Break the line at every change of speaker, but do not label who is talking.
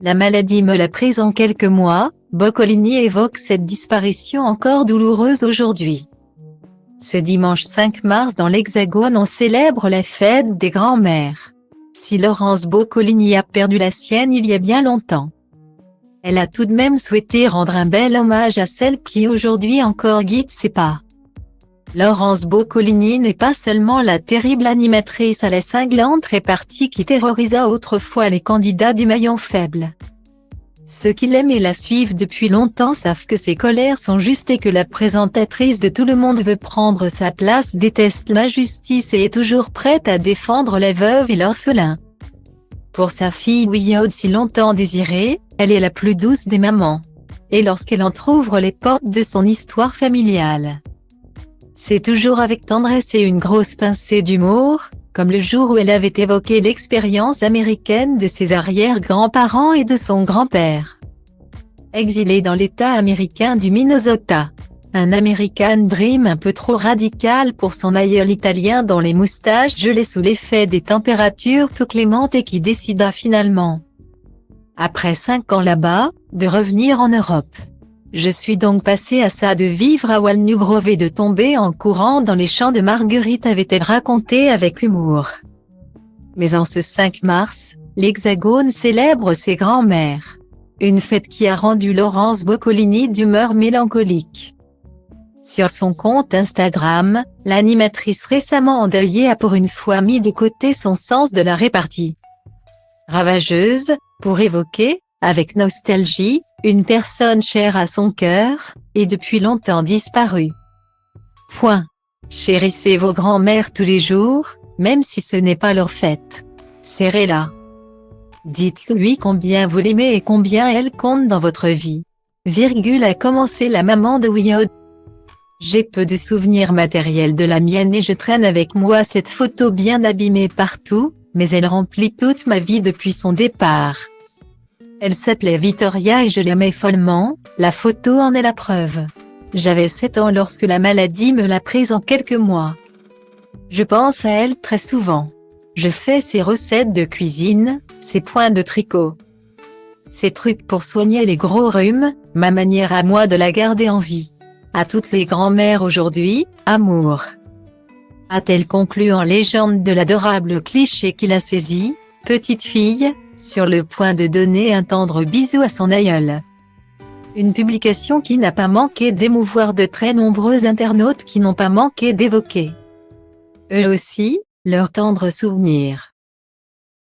La maladie me l'a prise en quelques mois. Boccolini évoque cette disparition encore douloureuse aujourd'hui. Ce dimanche 5 mars dans l'Hexagone on célèbre la fête des grands-mères. Si Laurence Boccolini a perdu la sienne il y a bien longtemps, elle a tout de même souhaité rendre un bel hommage à celle qui aujourd'hui encore guide ses pas. Laurence Boccolini n'est pas seulement la terrible animatrice à la cinglante répartie qui terrorisa autrefois les candidats du maillon faible. Ceux qui l'aiment et la suivent depuis longtemps savent que ses colères sont justes et que la présentatrice de Tout le monde veut prendre sa place déteste l'injustice et est toujours prête à défendre les veuves et l'orphelin. Pour sa fille Wiyodd si longtemps désirée, elle est la plus douce des mamans. Et lorsqu'elle entr'ouvre les portes de son histoire familiale, c'est toujours avec tendresse et une grosse pincée d'humour, comme le jour où elle avait évoqué l'expérience américaine de ses arrière-grands-parents et de son grand-père. Exilé dans l'État américain du Minnesota. Un American Dream un peu trop radical pour son aïeul italien dont les moustaches gelaient sous l'effet des températures peu clémentes et qui décida finalement, après 5 ans là-bas, de revenir en Europe. Je suis donc passé à ça de vivre à Walnut Grove et de tomber en courant dans les champs de marguerite, avait-elle raconté avec humour. Mais en ce 5 mars, l'Hexagone célèbre ses grands-mères. Une fête qui a rendu Laurence Boccolini d'humeur mélancolique. Sur son compte Instagram, l'animatrice récemment endeuillée a pour une fois mis de côté son sens de la répartie ravageuse, pour évoquer, avec nostalgie, une personne chère à son cœur, et depuis longtemps disparue. Point. Chérissez vos grands-mères tous les jours, même si ce n'est pas leur fête. Serrez-la. Dites-lui combien vous l'aimez et combien elle compte dans votre vie. A commencé la maman de Wiyodd. J'ai peu de souvenirs matériels de la mienne et je traîne avec moi cette photo bien abîmée partout, mais elle remplit toute ma vie depuis son départ. Elle s'appelait Vittoria et je l'aimais follement, la photo en est la preuve. J'avais 7 ans lorsque la maladie me l'a prise en quelques mois. Je pense à elle très souvent. Je fais ses recettes de cuisine, ses points de tricot, ses trucs pour soigner les gros rhumes, ma manière à moi de la garder en vie. À toutes les grand-mères aujourd'hui, amour. A-t-elle conclu en légende de l'adorable cliché qui l'a saisie, petite fille, sur le point de donner un tendre bisou à son aïeul. Une publication qui n'a pas manqué d'émouvoir de très nombreux internautes qui n'ont pas manqué d'évoquer, eux aussi, leurs tendres souvenirs.